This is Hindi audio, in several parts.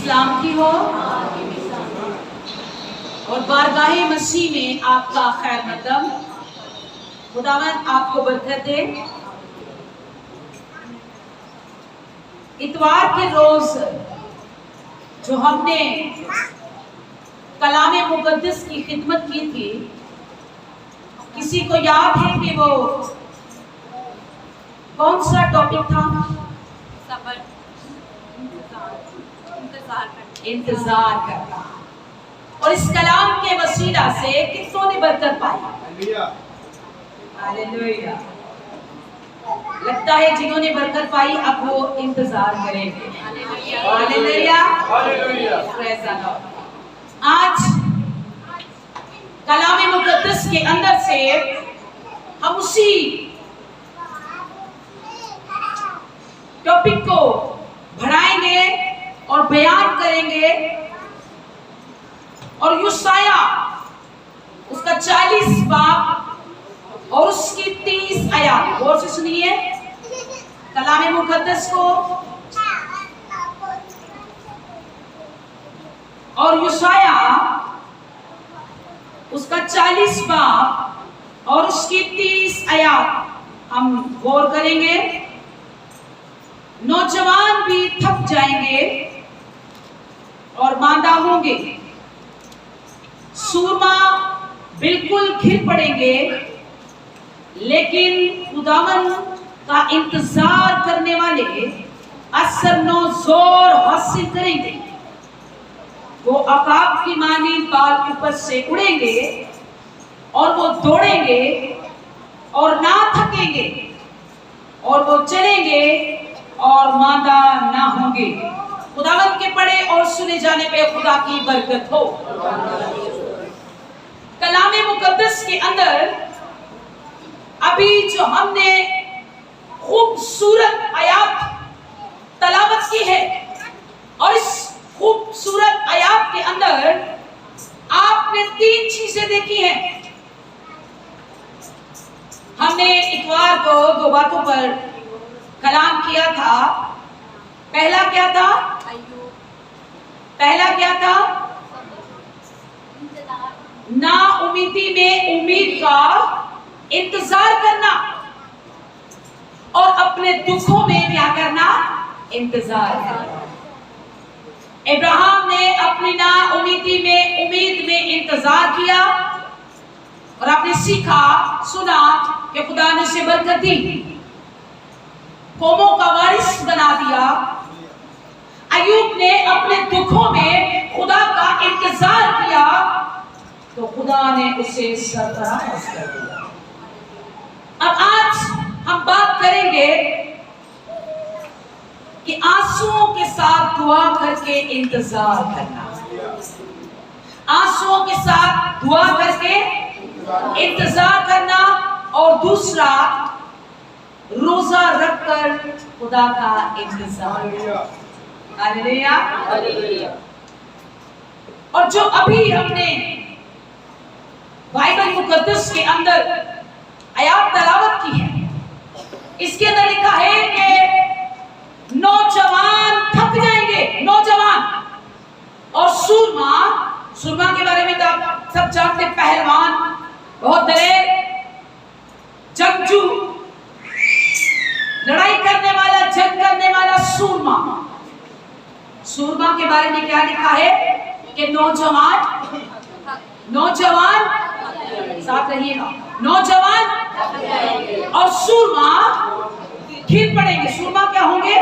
इस्लाम की हो और बारगाहे मसीह में आपका खैर मकदम। खुदावंद आपको बरकत दे। इतवार के रोज जो हमने कलाम मुकद्दस की खिदमत की थी, किसी को याद है कि वो कौन सा टॉपिक था? सबर, इंतजार करना। और इस कलाम के वसीला से कितनों ने बरकत पाई? हालेलुया। लगता है जिन्होंने बरकत पाई अब वो इंतजार करेंगे। हालेलुया। Praise the Lord. आज कलाम मुकद्दस के अंदर से हम उसी टॉपिक को बढ़ाएंगे और बयान करेंगे। और यशाया उसका 40 बाब और उसकी 30 आयत, गौर से सुनिए कलाम मुकद्दस को। और यशाया उसका 40 बाब और उसकी 30 आयत हम गौर करेंगे। नौजवान भी थक जाएंगे और मांदा होंगे, सूरमा बिल्कुल घिर पड़ेंगे, लेकिन खुदावन का इंतजार करने वाले असरनो जोर हासिल करेंगे। वो अकाब की मानी बाल ऊपर से उड़ेंगे और वो दौड़ेंगे और ना थकेंगे, और वो चलेंगे और मांदा ना होंगे। खुदावंद के पढ़े और सुने जाने पे खुदा की बरकत हो। कलाम मुकद्दस के अंदर अभी जो हमने खूबसूरत आयत तलावत की है, और इस खूबसूरत आयत के अंदर आपने 3 चीजें देखी हैं। हमने इतवार को 2 बातों पर कलाम किया था। पहला क्या था? पहला क्या था? ना उम्मीदी में उम्मीद का इंतजार करना, और अपने दुखों में क्या करना? इंतजार करना। इब्राहिम ने अपनी ना उम्मीदी में उम्मीद में इंतजार किया, और आपने सीखा सुना कि खुदा ने उसे बरकत दी, कौमों का वारिस बना दिया। अय्यूब ने अपने दुखों में खुदा का इंतजार किया तो खुदा ने उसे सरफराज कर दिया। अब आज हम बात करेंगे कि आंसुओं के साथ दुआ करके इंतजार करना। आंसुओं के साथ दुआ करके इंतजार करना, और दूसरा रोजा रखकर खुदा का इंतजार। हालेलुया। और जो अभी हमने बाइबल मुकद्दस के अंदर आयत तलावत की है, इसके अंदर लिखा है कि नौजवान थक जाएंगे, नौजवान, और सूरमा के बारे में तो आप सब जानते, पहलवान, बहुत दलेर, जंगजू, लड़ाई करने वाला, जंग करने वाला सूरमा के बारे में क्या लिखा है कि नौजवान साथ रहिएगा, नौजवान और सूरमा घिर पड़ेंगे। सूरमा क्या होंगे?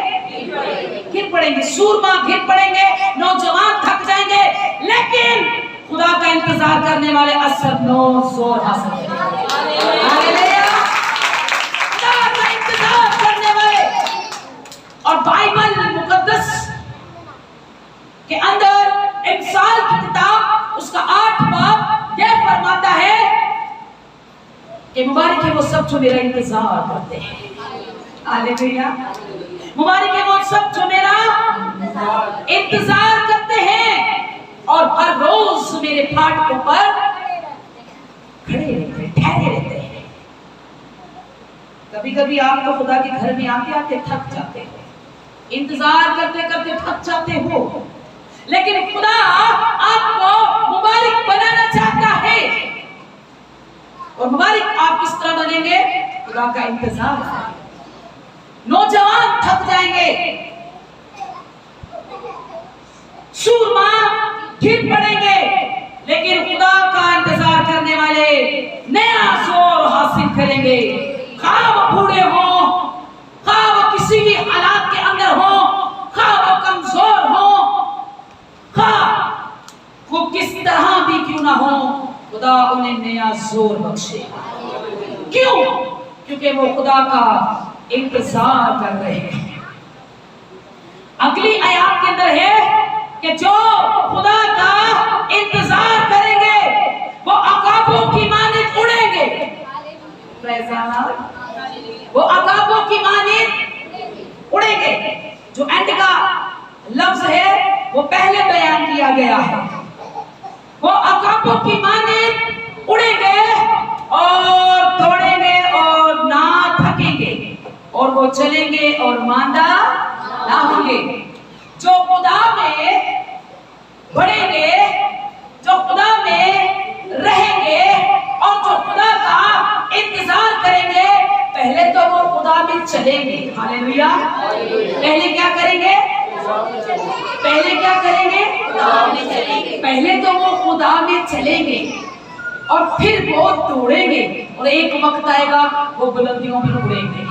घिर पड़ेंगे। सूरमा घिर पड़ेंगे, नौजवान थक जाएंगे, लेकिन खुदा का इंतजार करने वाले असर नो जोर हासिल करेंगे। खुदा का इंतजार करने वाले। और बाइबल मुकद्दस के अंदर इमसाल की किताब उसका 8 बाब यह फरमाता है कि मुबारक है वो सब जो मेरा इंतजार करते हैं। हालेलुया। मुबारक है वो सब जो मेरा इंतजार करते हैं और हर रोज मेरे फाटकों पर खड़े रहते हैं, ठहरे रहते हैं। कभी कभी आप तो खुदा के घर में आते आते थक जाते हो, इंतजार करते करते थक जाते हो, लेकिन खुदा आपको मुबारक बनाना चाहता है। और मुबारक आप किस तरह बनेंगे? खुदा का इंतजार है। नौजवान थक जाएंगे, सूरमा गिर पड़ेंगे, लेकिन खुदा का इंतजार करने वाले नया जोर हासिल करेंगे। खा वो बूढ़े हो, खा वो किसी भी हालात के अंदर हो, खा वो कमजोर हो, खा वो किस तरह भी क्यों ना हो, खुदा उन्हें नया जोर बख्शे। क्यों? क्योंकि वो खुदा का इंतजार कर रहे हैं। अगली आयत के अंदर है कि जो खुदा का इंतजार करेंगे वो अकाबों की मानिंद उड़ेंगे। वो अकाबों की मानिंद उड़ेंगे। जो एंड का लफ्ज है वो पहले बयान किया गया है। वो अकाबों की मानिंद उड़ेंगे और दौड़ेंगे और ना थकेंगे, और वो चलेंगे और मांदा ना होंगे। जो खुदा में बढ़ेंगे, जो खुदा में रहेंगे और जो खुदा का इंतजार करेंगे, पहले तो वो खुदा में चलेंगे। हालेलुया। पहले क्या करेंगे? पहले क्या करेंगे? पहले तो वो खुदा में चलेंगे और फिर वो दौड़ेंगे, और एक वक्त आएगा वो बुलंदियों में उड़ेंगे।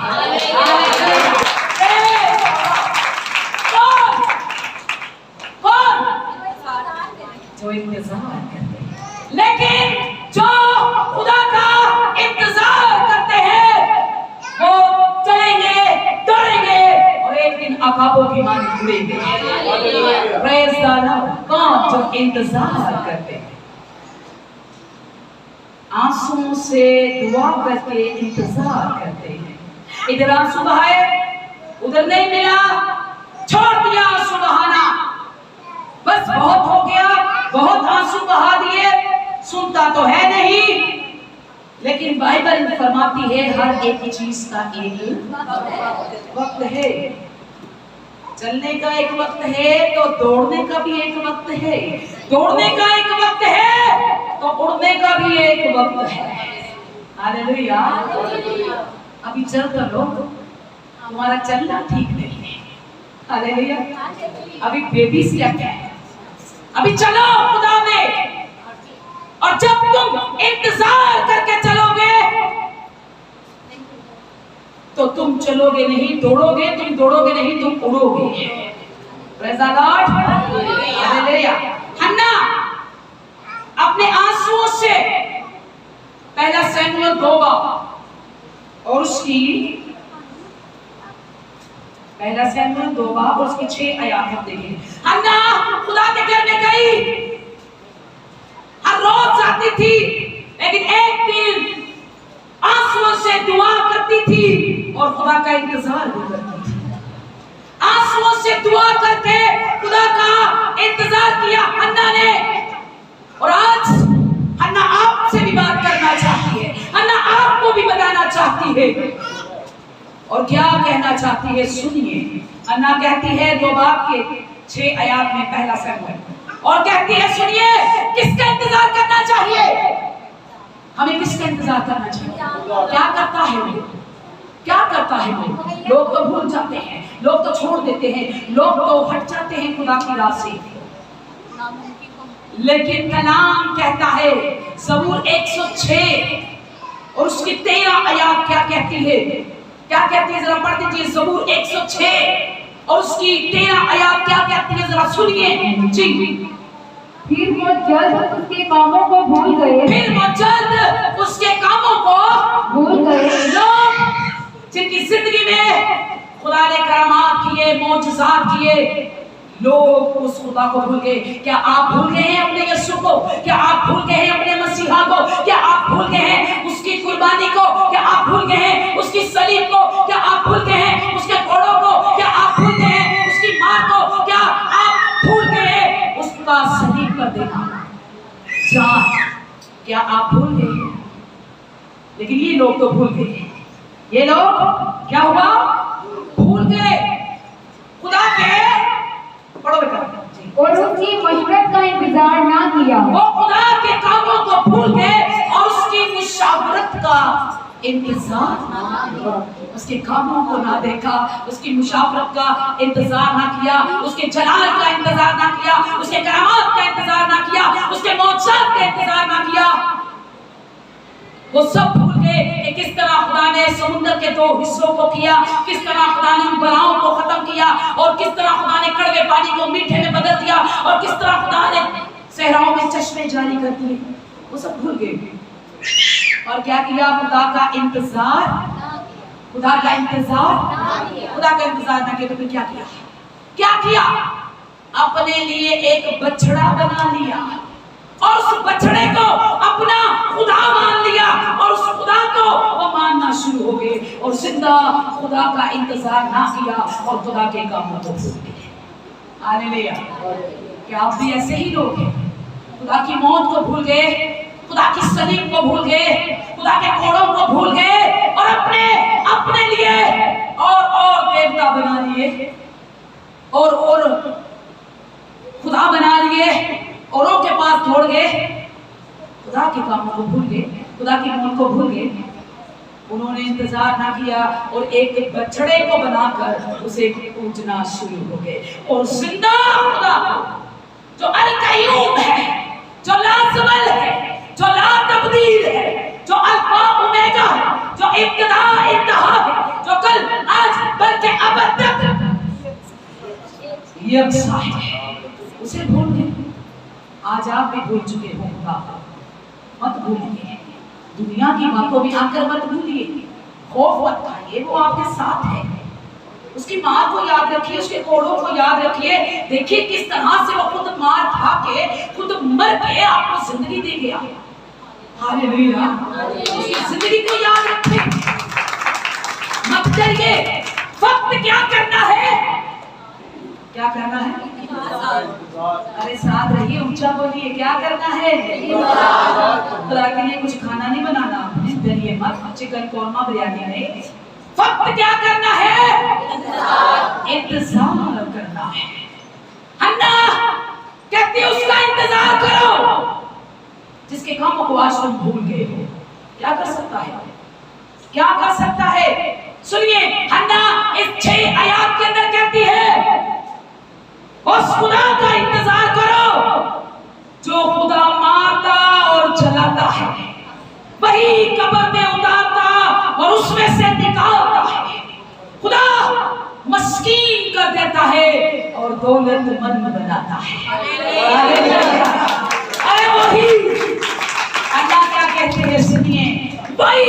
जो इंतजार करते हैं, लेकिन जो खुदा का इंतजार करते हैं वो चलेंगे, दौड़ेंगे और एक दिन अकाबों की मानिंद उड़ेंगे। Praise the Lord. कौन? जो इंतजार करते हैं, आंसुओं से दुआ करके इंतजार करते हैं। इधर आंसू बहाए, उधर नहीं मिला, छोड़ दिया आंसू बहाना, बस बहुत हो गया, बहुत आंसू बहा दिए, सुनता तो है नहीं। लेकिन बाइबल फरमाती है हर एक चीज का एक वक्त है। चलने का एक वक्त है तो दौड़ने का भी एक वक्त है, दौड़ने का एक वक्त है तो उड़ने का भी एक वक्त है। हालेलुया। अभी चल कर लो, तुम्हारा चलना ठीक नहीं है। हालेलुया। अभी बेबी स्टेप है, अभी चलो खुदा में। और जब तुम इंतजार करके चलोगे तो तुम चलोगे नहीं, दौड़ोगे, तुम दौड़ोगे नहीं, तुम उड़ोगे। Praise the Lord. Hallelujah. Hannah अपने आंसुओं से पहला शमूएल 2 और उसकी पहला शमूएल 2 और उसकी 6 आयत हम देखेंगे। हन्ना खुदा के घर में गई, हर रोज जाती थी, लेकिन एक दिन आंसुओं से दुआ करती थी और खुदा का इंतजार भी करती थी। आंसुओं से दुआ करके खुदा का इंतजार किया हन्ना ने। और आज हन्ना आपसे भी बात करना चाहती है, हन्ना आपको भी बताना चाहती है। और क्या कहना चाहती है सुनिए। हन्ना कहती है 2 के 6 आयत में पहला शमूएल, और कहती है सुनिए, किसका इंतजार करना चाहिए? हमें किसका इंतजार करना चाहिए? क्या करता है वो? क्या करता है वो? लोग तो भूल जाते हैं, लोग तो छोड़ देते हैं, लोग तो हट जाते हैं खुदा की राह से। लेकिन कलाम कहता है ज़बूर 106 और उसकी 13 आयत क्या कहती है? क्या कहती है? जरा पढ़ दीजिए ज़बूर 106 और उसकी 13 आयत क्या कहती है, जरा सुनिए जी। फिर वो जल्द उसके कामों को भूल गए, फिर वो जल्द उसके कामों को भूल गए। लोग जिनकी जिंदगी में खुदा ने करामात किए, मौजज़ात किए, लोग उस खुदा को भूल गए। क्या आप भूल गए हैं अपने यीशु को? क्या आप भूल गए हैं अपने मसीहा को? क्या आप भूल गए हैं उसकी कुर्बानी को? क्या आप भूल गए हैं उसकी सलीब को? क्या आप भूल गए हैं उसके कोड़ों को? क्या आप भूल गए हैं उसकी मार को? क्या आप भूल गए हैं उसका सलीब कर देना, जान? क्या आप भूल गए? लेकिन ये लोग तो भूल गए। ये लोग क्या हुआ? भूल गए खुदा के। पढ़ो बेटा। और उसकी का इंतजार ना किया, वो खुदा के कामों को भूल गए और उसकी मुशावरत का इंतजार ना किया, उसके कामों को ना देखा, उसकी मुशावरत का इंतजार ना किया, उसके जलाल का इंतजार ना किया, उसके करामात का इंतजार ना किया, उसके मौजूद का इंतजार ना किया। वो सब भूल गए कि किस तरह खुदा ने समुद्र के दो हिस्सों को किया, किस तरह खुदा ने उन बलाओं को खत्म किया और किस तरह खुदा ने कड़वे पानी को मीठे में बदल दिया और किस तरह खुदा ने सहराओं में चश्मे जारी कर दिए। वो सब भूल गए और क्या किया? खुदा का इंतजार, खुदा का इंतजार, खुदा का इंतजार ना किया तो फिर क्या किया? क्या किया? अपने लिए एक बछड़ा बना लिया और उस बछड़े को अपना खुदा मान लिया और उस खुदा को वो मानना शुरू हो गए और जिंदा खुदा का इंतजार ना किया और खुदा के कामों को भूल गए। हालेलुया। क्या आप भी ऐसे ही लोग हैं? खुदा की मौत को भूल गए, खुदा की सलीब को भूल गए, खुदा के कोड़ों को भूल गए और अपने लिए और देवता बना लिए और खुदा बना लिए, औरों के पास दौड़ गए, खुदा के कामों को भूल गए, खुदा की मौत को भूल गए। उन्होंने इंतजार ना किया और एक बछड़े को बनाकर उसे पूजना शुरू हो गए और जिंदा खुदा जो अल कय्यूम है, जो लाजमल है, जो ला तब्दील है, जो अल्फा ओमेगा है, जो इब्तिदा इंतहा है, जो कल आज बल्कि अबद तक यकसा है, उसे भूल गए। आज आप भी भूल चुके हो खुदा, मत भूलिए। दुनिया की बातों में आकर मत भूलिए, खौफ मत खाइए, वो आपके साथ है। उसकी मार को याद रखिए, उसके कोड़ों को याद रखिए। देखिए किस तरह से वो खुद मार खा के, खुद मर के आपको जिंदगी दे गया। हालेलुया। उसकी जिंदगी को याद रखिए, मत डरिए। वक्त क्या करना है? क्या करना है? अरे साथ रहिए, ऊंचा बोलिए, क्या करना है? खुदा के लिए कुछ खाना नहीं बनाना, डरिए मत, चिकन कौरमा बिरयानी नहीं। वक्त क्या करना है? इंतजार करना है। हन्ना कहती है उसका इंतजार करो जिसके कामों को आज तुम भूल गए हो। क्या कर सकता है? क्या कर सकता है? सुनिए, हन्ना इस 6 आयत के अंदर कहती है उस खुदा का इंतजार करो जो खुदा मारता और जलाता है, वही कब्र में उतारता और उसमें से निकालता है। खुदा मस्कीन कर देता है और दौलतमंद बनाता है। अरे वही अल्लाह क्या कहते हैं? सुनिए, वही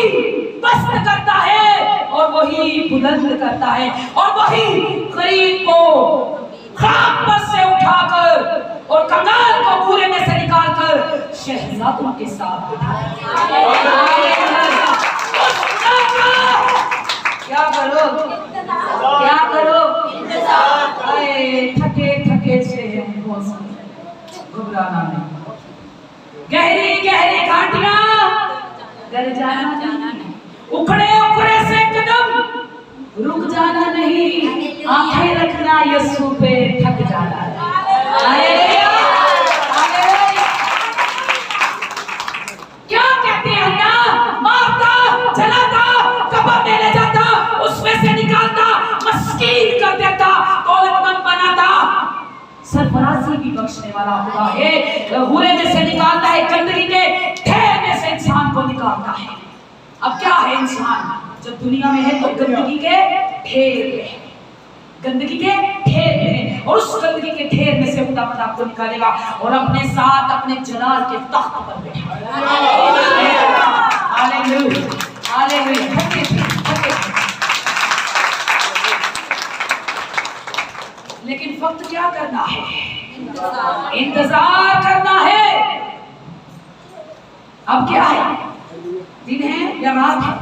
पस्त करता है और वही बुलंद करता है और वही गरीब को खाक पर से उठाकर और कंगाल को पूरे में से निकालकर शहजादों के साथ बिठाता है। क्या करो? क्या करो? थके थके से घबराना नहीं। गहरी गहरी घाटियां डर जाना नहीं, उखड़े उखड़े से कदम रुक जाना नहीं, आंखें रखना यीशु पे, थक जाना नहीं। क्या कहते हैं ना? मारता, जलाता, कब्र में ले जाता, उसमें से निकालता, मस्कीन कर देता, दौलतमंद बनाता, सरफराजी भी बख्शने वाला खुदा है। बुरे में से निकालता है, गंदगी के ढेर में से इंसान को निकालता है। अब क्या है इंसान जब दुनिया में है तो गंदगी के ढेर में, गंदगी के ढेर में, और उस गंदगी के ढेर में से खुदा आपको निकालेगा और अपने साथ अपने जलाल के तख्त पर बैठाएगा। Hallelujah, hallelujah. लेकिन वक्त क्या करना है? इंतजार करना है। अब क्या है? दिन है या रात है?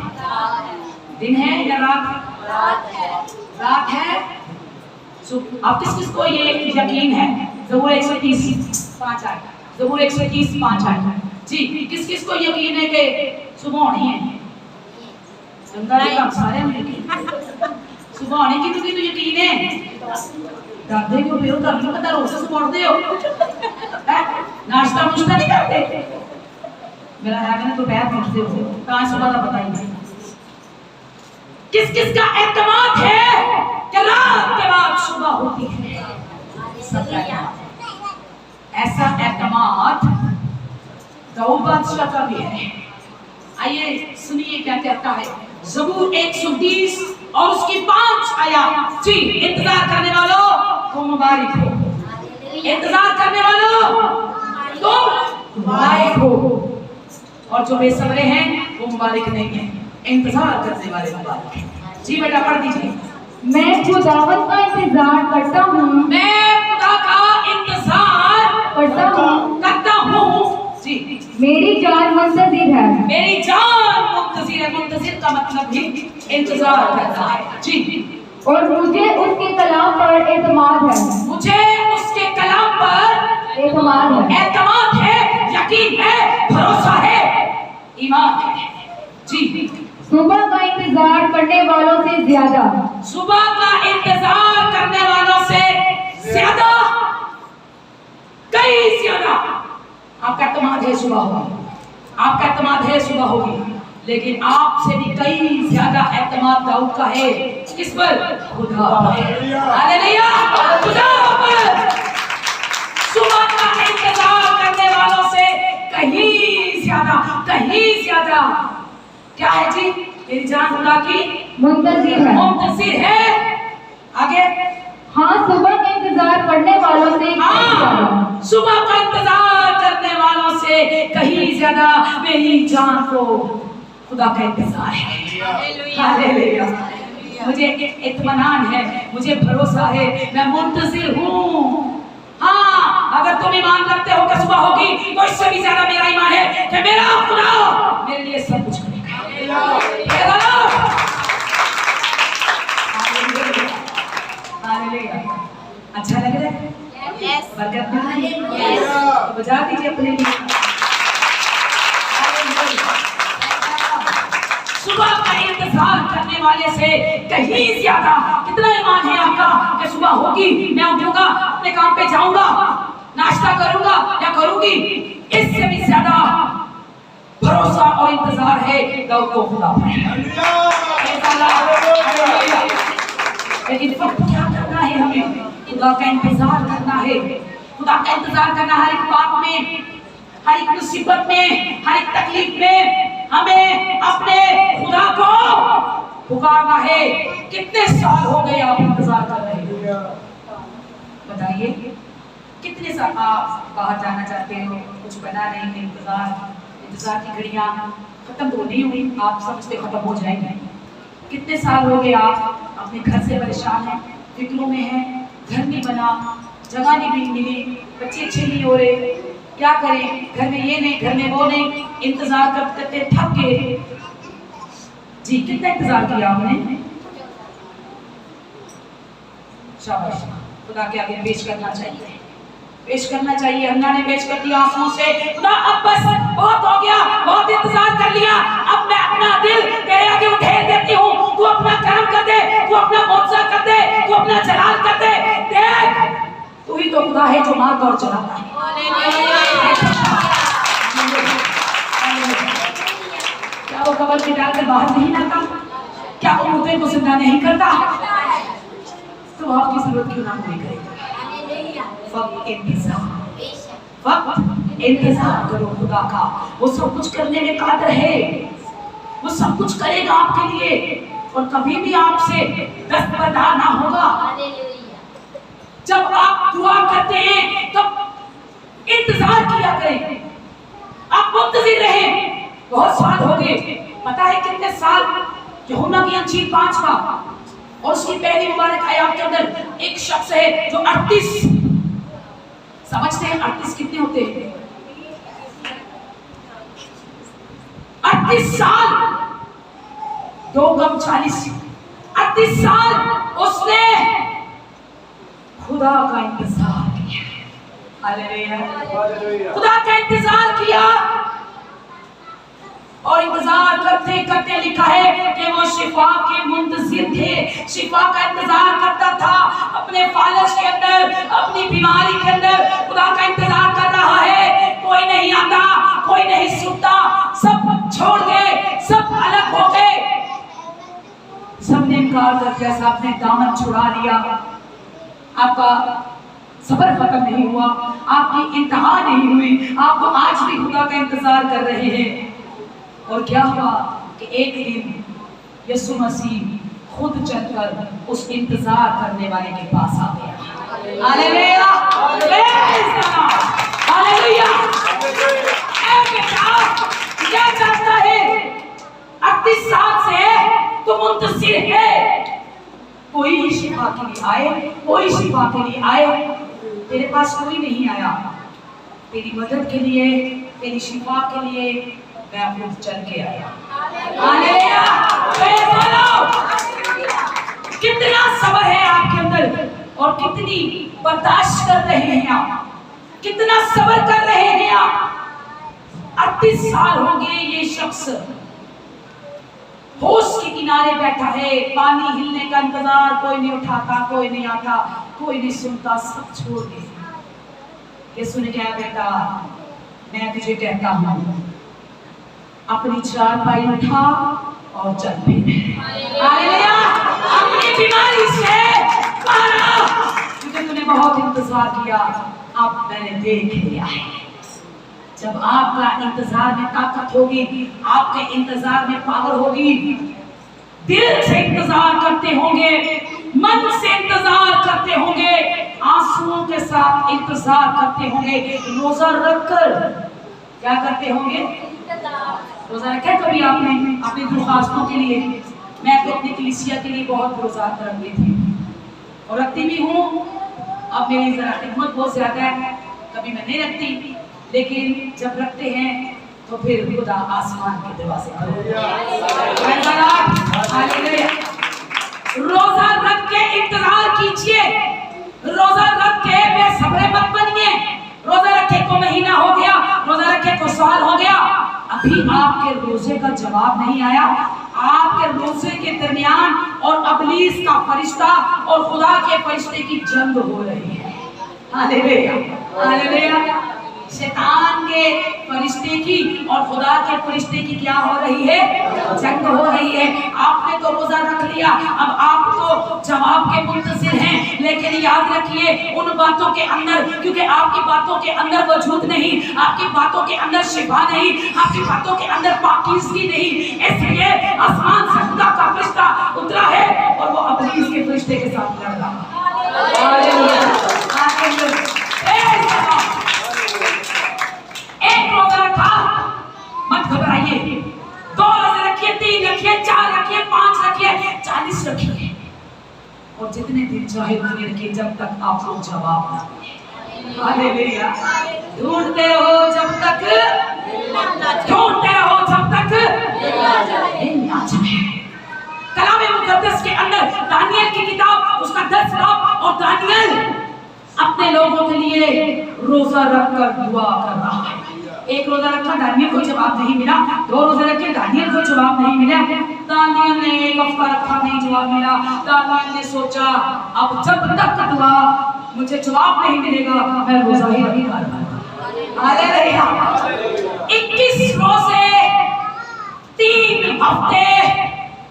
दिन है या रात है? रात है। अब किस किस को ये यकीन है? ज़बूर 130:5 आए, ज़बूर 130:5 आए जी। किस किस को यकीन है कि सुबह होनी है? सारे में यकीन, सुबह होने की तो यकीन है। डरते क्यों हो? तो नहीं पता रोज से सुबह उठते हो। नाश्ता मुश्ता नहीं करते? मेरा है तो पैर पहुंचते हो कहां से पता बताइए। किस किस का एतमाद है कि रात के बाद सुबह होती है? ऐसा एतमाद दाऊद बादशाह का भी है। आइए सुनिए क्या कहता है ज़बूर 120 और उसकी 5 आयत। जी, इंतजार करने वालों को मुबारक हो, इंतजार करने वालों तुम मुबारक हो, और जो बेसब्रे हैं वो मुबारक नहीं है, इंतजार करने वाले मुबारक हैं। जी बेटा पढ़ दीजिए। मैं खुदावंद का इंतजार करता हूँ, मैं खुदा का इंतजार करता हूँ। जी, मेरी जान मुंतजिर है। मेरी जान मुंतजिर है। मुंतजिर का मतलब भी इंतजार करता है। जी, और मुझे उसके कलाम पर एतमाद है। मुझे उसके कलाम पर एतमाद है। एतमाद है, यकीन है, भरोसा है, ईमान है। जी, सुबह का इंतजार करने वालों से ज्यादा, सुबह का इंतजार करने वालों से ज्यादा, कई ज्यादा आपका एतमाद है सुबह होगी, आपका एतमाद है सुबह होगी, लेकिन आपसे भी कई ज्यादा एतमाद दाऊद का है। किस पर? खुदा पर। हालेलुया, खुदा पर। सुबह का इंतजार करने वालों से कहीं ज्यादा क्या है जी? मेरी जान खुदा की मुंतजिर है। मुंतजिर है। आगे, हाँ, सुबह का इंतजार करने वालों से हाँ, सुबह का इंतजार करने वालों से कहीं ज्यादा मेरी जान को खुदा का इंतजार है। हालेलुया, मुझे इत्मीनान है, मुझे भरोसा है, मैं मुंतजिर हूँ। हाँ, अगर तुम ईमान रखते हो कि सुबह होगी, तो इससे भी ज्यादा मेरा ईमान है कि मेरा खुदा मेरे लिए सब कुछ करेगा। अच्छा लग रहा है? बरकत मिल रही है? तो बजा दीजिए अपने लिए। सुबह का इंतजार करने वाले से कहीं ज्यादा कितना ईमान है आपका कि सुबह होगी, मैं उठूंगा, अपने काम पे जाऊंगा, नाश्ता करूंगा या करूंगी, इससे भी ज्यादा भरोसा और इंतजार है दाऊद को खुदा पर। लेकिन अब क्या करना है? हमें खुदा का इंतजार करना है। खुदा का इंतजार करना हर एक बात में, हर एक मुसीबत में, हर एक तकलीफ में हमें अपने खुदा को पुकारना है। कितने साल हो गए आप इंतजार कर रहे हैं? बताइए, कितने साल आप बाहर जाना चाहते हो, कुछ बना नहीं, इंतजार की घड़ियां खत्म तो नहीं हुई, आप समझते खत्म हो जाएंगे। कितने साल हो गए आप अपने घर से परेशान हैं, फिक्रों में हैं, घर नहीं बना, जगह नहीं मिली, बच्चे अच्छे नहीं हो रहे, क्या करें, घर में ये नहीं, घर में वो नहीं, इंतजार करते करते थक गए। जी, कितना इंतजार किया आपने? शाबाश, खुदा के आगे पेश करना चाहिए, पेश करना चाहिए। हन्ना ने पेश कर दिया आंसुओं से, खुदा अब बस बहुत हो गया, बहुत इंतजार कर लिया, अब मैं अपना दिल तेरे आगे उठेर देती हूँ, तू अपना कर्म कर दे, तू अपना मौजज़ा कर दे, तू अपना जलाल कर दे। देख, तू ही तो खुदा है जो मारता और चलाता है। क्या वो कब्र में डालकर बाहर नहीं लाता? क्या वो मुर्दे को जिंदा नहीं करता? तो आपकी जरूरत क्यों ना पूरी करेगा? वक्त इंतजार करो खुदा का, वो सब कुछ करने में कादिर है, वो सब कुछ करेगा आपके लिए, और कभी भी आपसे दस्तबरदार ना होगा। जब आप दुआ करते हैं तब इंतजार किया करें, आप मुंतजिर रहें। बहुत साल हो गए, पता है कितने साल? यूहन्ना की अंजील 5वां और उसकी पहली मुबारक आयत के अंदर एक शख्स है जो 38, समझते हैं 38 कितने होते हैं? 38 साल, 2 गम 40, 38 साल उसने खुदा का इंतजार किया। हालेलुया, खुदा का इंतजार किया, और इंतजार करते करते लिखा है कि वो शिफा के मुंतजिर थे, शिफा का इंतजार करता था अपने फालज के अंदर, अपनी बीमारी के अंदर खुदा का इंतजार कर रहा है इंतजार करते ऐसा आपने दामन छुड़ा लिया, आपका सफर खत्म नहीं हुआ, आपकी इंतहा नहीं हुई, आप आज भी खुदा का इंतजार कर रहे हैं। और क्या हुआ कि एक दिन यीशु मसीह खुद चलकर उस इंतजार करने वाले के पास आ गया। Hallelujah, hallelujah. क्या चाहता है? 38 साल से तुम मुंतसिर है, कोई शिफा के लिए आए, कोई शिफा के लिए आए, तेरे पास कोई नहीं आया। तेरी मदद के लिए, तेरी शिफा के लिए मैं खुद चल के आया। हालेलुया, कितना सब्र है आपके अंदर और कितनी बर्दाश्त कर रहे हैं आप, कितना सब्र कर रहे हैं आप। 38 साल हो गए ये शख्स होश के किनारे बैठा है, पानी हिलने का इंतजार, कोई नहीं उठाता, कोई नहीं आता, कोई नहीं सुनता, सब छोड़ दे। यीशु ने कहा, बेटा मैं तुझे कहता हूं अपनी चारपाई उठा और चल पे। हालेलुया, अपनी बीमारी से मारा, क्योंकि तूने बहुत इंतजार किया, अब मैंने देख लिया है। जब आपका इंतजार में ताकत होगी, आपके इंतजार में पावर होगी, दिल से इंतजार करते होंगे, मन से इंतजार करते होंगे, आंसुओं के साथ इंतजार करते होंगे, रोजा रखकर क्या करते होंगे? रोजा रखा कभी आपने अपनी दरख्वास्तों के लिए? मैं तो अपनी कलीसिया के लिए बहुत रोजा रखती थी और रखती भी हूँ। अब मेरी जरा खिदमत बहुत ज्यादा है, कभी मैं नहीं रखती, लेकिन जब रखते हैं तो फिर खुदा आसमान के दरवाजे रोजा रख के इंतजार कीजिए, रोजा रख के बेसब्र मत बनिए। रोजा रखे को महीना हो गया, रोजा रखे को साल हो गया, अभी आपके रोजे का जवाब नहीं आया। आपके रोजे के दरमियान और अबलीस का फरिश्ता और खुदा के फरिश्ते की जंग हो रही है। Hallelujah, hallelujah. शैतान के फरिश्ते की और खुदा के फरिश्ते की क्या हो रही है? जंग हो रही है। आपने तो रोजा रख लिया, अब आप तो जवाब के मुंतज़िर हैं, लेकिन याद रखिए उन बातों के अंदर, क्योंकि आपकी बातों के अंदर वजूद नहीं, आपकी बातों के अंदर शिफा नहीं, आपकी बातों के अंदर पाकीज़गी नहीं, इसलिए आसमान से खुदा का फरिश्ता उतरा है और वो अबलीस के फरिश्ते के साथ लड़ रहा है। हालेलुया, एक रोजा रखा, मत घबराइए, 2 रोजे रखिए, 3 रखिए, 4 रखिए, 5 रखिए, 40 रखिए, और जितने दिन चाहे उतने रखिए, जब तक आपको जवाब ना मिले। हालेलुया। ढूंढते रहो जब तक, ढूंढते रहो जब तक मिल ना जाए। कलाम मुकद्दस के अंदर दानियल की किताब उसका 10 बाब, और दानियल अपने लोगों के लिए रोजा रखकर दुआ कर रहा है। एक रोजा रखा, दानियल को जवाब नहीं मिला, 2 रोजे रखे, दानियल को जवाब नहीं मिला, दानियल ने एक हफ्ता रखा, नहीं जवाब मिला। दानियल ने सोचा अब जब तक दुआ मुझे जवाब नहीं मिलेगा मैं रोजा ही नहीं करूंगा। हालेलुया। 21 रोजे, 3 हफ्ते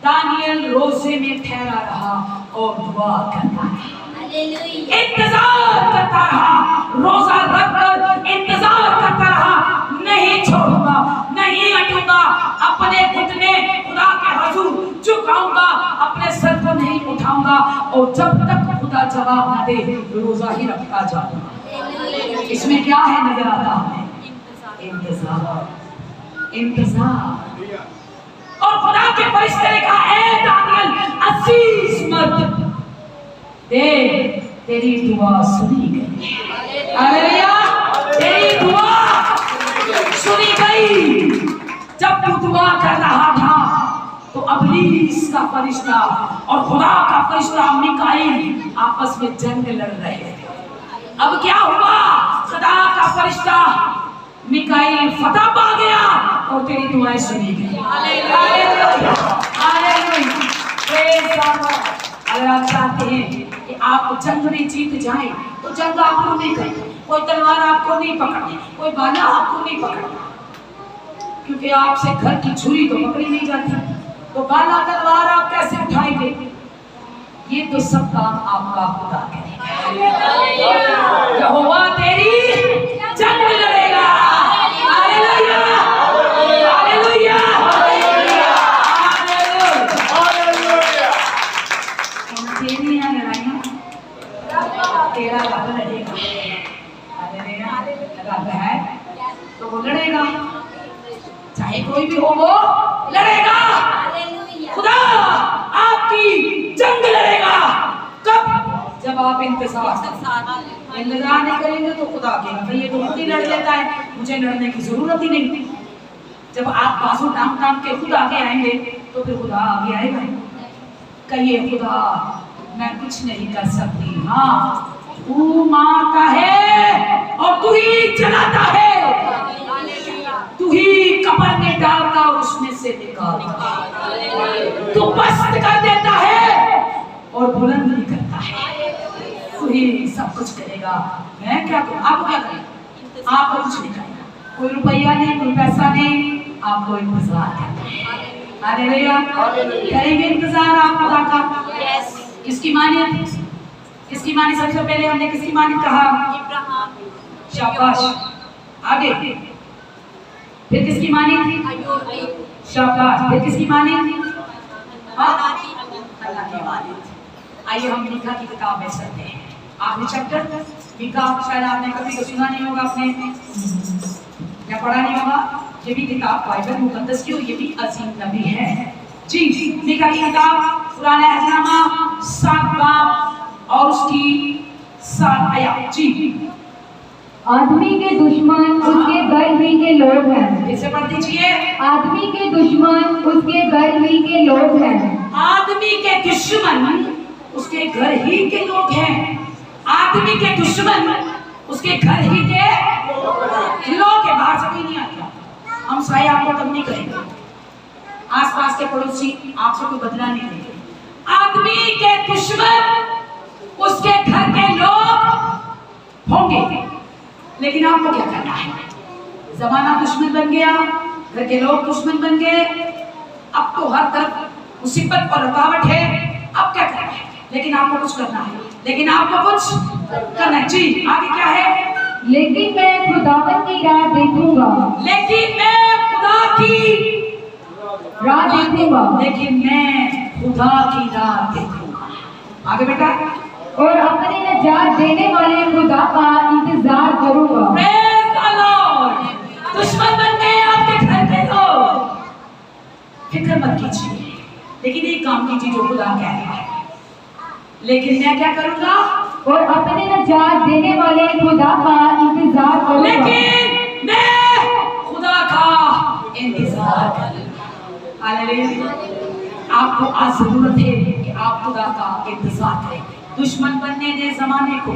दानियल रोजे में ठहरा रहा और दुआ करता रहा, इंतजार करता रहा, रोजा रखकर इंतजार करता रहा, नहीं छोड़ूंगा, नहीं हटूंगा, अपने घुटने खुदा के हुजूर झुकाऊंगा, अपने सर को नहीं उठाऊंगा, और जब तक खुदा जवाब न दे रोजा ही रखता जाऊंगा। इसमें क्या है नजर आता है? इंतजार, इंतजार। और खुदा के फरिश्ते ने कहा, ए दानियल अजीज मर्द, देख तेरी दुआ सुनी गई। हालेलुया, तेरी दुआ सुनी गई। जब तू दुआ कर रहा था तो अबलीस का फरिश्ता और खुदा का फरिश्ता मिकाईल आपस में जंग लड़ रहे थे। अब क्या हुआ? खुदा का फरिश्ता मिकाईल फतह पा गया और तेरी दुआएं सुनी गई। Hallelujah, hallelujah, praise God. अगर आप चाहते हैं कि आप जंग में जीत जाएं, तो जंग आपको नहीं करनी, कोई तलवार आपको नहीं पकड़नी, कोई बाला आपको नहीं पकड़ना, क्योंकि आपसे घर की छुरी तो पकड़ी नहीं जाती, तो बाला तलवार आप कैसे उठाएंगे? ये तो सब काम आपका खुदा करेगा। यहोवा तेरी जंग लड़ेगा। Hallelujah, hallelujah, hallelujah. तेरी यहाँ लड़ाइयाँ तेरा रब लड़ेगा। रब है तो वो लड़ेगा, चाहे कोई भी हो वो लड़ेगा। खुदा आपकी जंग लड़ेगा। कब? जब आप इंतजार नहीं करेंगे तो खुदा कहेगा भाई ये तो खुद ही लड़ लेता है, मुझे लड़ने की जरूरत ही नहीं। जब आप बाजू टांग टांग के खुद आगे आएंगे तो फिर खुदा आगे आएगा। कहिए खुदा मैं कुछ नहीं कर सकती, हाँ तू मारता है और तू ही चलाता है, तू ही कब्र में डालता और उसमें से निकालता, तू पस्त कर देता है और बुलंद नहीं करता है, तू ही सब कुछ करेगा। मैं क्या करूं? आपको क्या करें? आपको कुछ नहीं करना, कोई रुपया नहीं, कोई पैसा नहीं, आपको इंतजार करना है। हालेलुया, करेंगे इंतजार आप खुदा का। किसकी मानियत? किसकी मानी? सबसे पहले हमने किसकी मानी कहा? शाबाश। आगे फिर किसकी मानी? शाबाश। फिर किसकी मानी? अल्लाह की मानी। आइए हम मीका की किताब में चलते हैं। आखिरी चैप्टर मीका, शायद आपने कभी तो सुना नहीं होगा, आपने या पढ़ा नहीं होगा। ये भी किताब बाइबल मुकद्दस की, ये भी अजीम नबी है जी। मीका की किताब पुराने अहदनामा 7 बाब और उसकी 7 आयत जी। आदमी के दुश्मन उसके घर ही के लोग हैं। इसे पढ़ दीजिए। आदमी के दुश्मन उसके घर ही के लोग हैं। आदमी के दुश्मन उसके घर ही के लोग हैं। आदमी के दुश्मन उसके घर ही के लोग हैं। बाहर से कोई नहीं आता। हम साई आपको तब नहीं करेंगे, आसपास के पड़ोसी आपसे कोई बदला नहीं लेंगे। आदमी के दुश्मन उसके घर के लोग होंगे, लेकिन आपको क्या करना है? जमाना दुश्मन बन गया, घर के लोग दुश्मन बन गए, अब तो हर तरफ मुसीबत और रुकावट है। अब क्या करना है? लेकिन आपको कुछ करना है, लेकिन आपको कुछ करना है जी। आगे क्या है? लेकिन मैं खुदावन की राह देखूंगा। लेकिन मैं खुदा की राह देखूंगा। लेकिन मैं खुदा की राह देखूंगा। आगे बेटा। और अपने नजात देने वाले खुदा का इंतजार करूंगा। Praise the Lord। दुश्मन बन गए आपके घर के लोग, फिक्र मत कीजिए, लेकिन एक काम कीजिए जो खुदा कह रहा है। लेकिन मैं क्या करूंगा? और अपने नजात देने वाले खुदा का इंतजार करूंगा। लेकिन मैं खुदा का इंतजार करूंगा। हालेलुया। आपको आज जरूरत है कि आप खुदा का इंतजार करें। दुश्मन बनने दे जमाने को,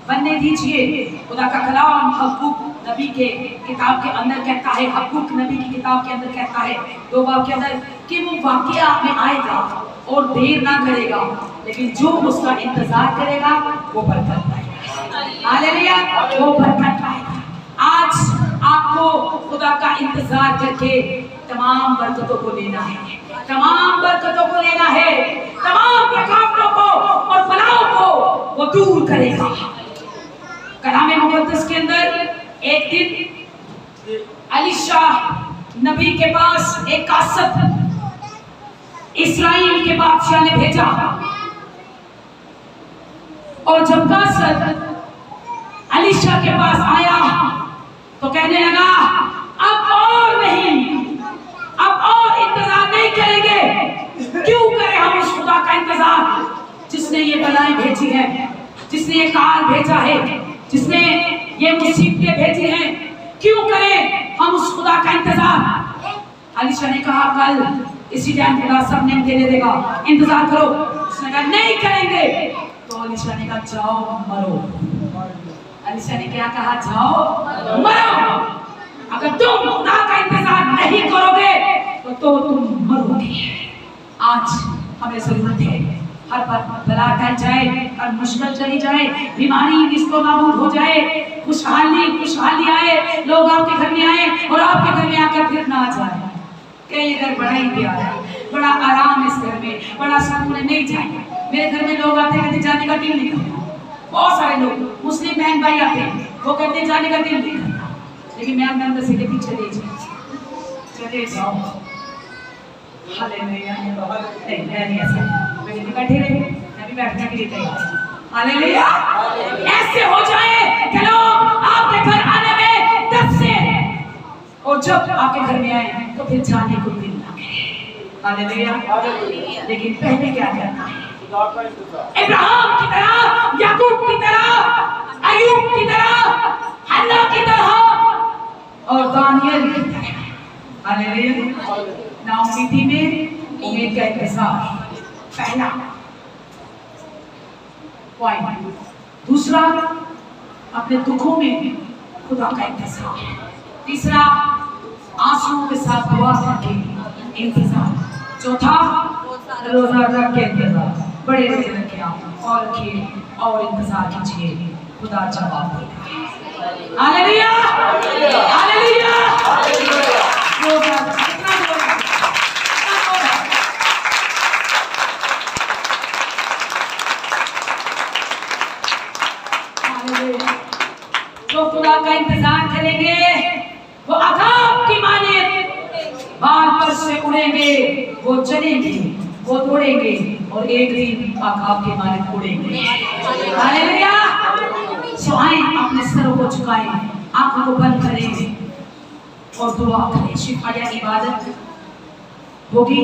बनने दीजिए। खुदा का कलाम हबक्कुक नबी के किताब के अंदर कहता है, हबक्कुक नबी की किताब के अंदर कहता है 2 बाब के अंदर कि वो वाकया में आएगा और देर ना करेगा, लेकिन जो उसका इंतजार करेगा वो बरकत पाएगा। हालेलुया, वो बरकत पाएगा। आज आपको खुदा का इंतजार करके तमाम बरकतों को लेना है, तमाम बरकतों को लेना है, तमाम रुकावटों को और बलाओं को वो दूर करेगा। कलाम मुकद्दस के अंदर एक दिन एलीशा नबी के पास एक कासब इस्राइल के बादशाह ने भेजा, और जब कासब एलीशा के पास आया तो कहने लगा अब और नहीं, अब और इंतजार नहीं करेंगे। क्यों करें हम उस खुदा का इंतजार जिसने ये बलाएं भेजी है, जिसने ये काल भेजा है, जिसने ये मुसीबतें भेजी हैं? क्यों करें हम उस खुदा का इंतजार? एलीशा ने कहा कल इसी टाइम खुदा सब ने दे देगा, इंतजार करो। उसने कहा नहीं करेंगे। तो एलीशा ने कहा जाओ मरो। एलीशा ने क्या कहा? जाओ मरो। अगर तुम खुदा का इंतजार नहीं करोगे तो तुम मरोगे। आज हमें जरूरत है हर बला टल जाए, हर मुश्किल चली जाए, बीमारी निस्तो नाबूद हो जाए, खुशहाली आए, लोग आपके घर में आए और आपके घर में आकर फिर ना जाए। कई घर बड़ा ही प्यारा, बड़ा आराम इस घर में, बड़ा सुकून, नहीं जाए। मेरे घर में लोग आते कहते जाने का दिल नहीं करता। बहुत सारे लोग मुस्लिम बहन भाई आते हैं, वो कहते हैं जाने का दिल नहीं करता, लेकिन मैं अपने अंदर से कहती चले जाओ। हालेलुया। नहीं मैं नहीं ऐसा, मैं बैठे रहे, मैं भी बैठने के लिए तैयार। हालेलुया। ऐसे हो जाए कि लोग आपके घर आने में तब से, और जब आपके घर में आए तो फिर जाने को दिल लगे। हालेलुया। लेकिन पहले क्या करना है? इब्राहिम की तरह, याकूब की तरह, अय्यूब की तरह, हन्ना की तरह और दानियल की तरह। हालेलुया। नाउमीदी में उम्मीद का इंतजार, पहला पॉइंट। दूसरा, अपने दुखों में खुदा का इंतजार। तीसरा, आंसुओं के साथ दुआ करके इंतजार। चौथा, रोजा रख के इंतजार, बड़े रोजे रखे आप और रखिए और इंतजार कीजिए, खुदा जवाब देगा। हालेलुया। हालेलुया। रोजा कितना रोजा, जो खुदा का इंतजार करेंगे वो आकाब की माने बाल पर से उड़ेंगे, वो चलेंगे, वो दौड़ेंगे और एक दिन आकाब के माने उड़ेंगे। हालेलुया। सो आए अपने सरों को झुकाएं, आंखों को बंद करें और दुआ करें। शिफा या इबादत होगी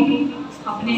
अपने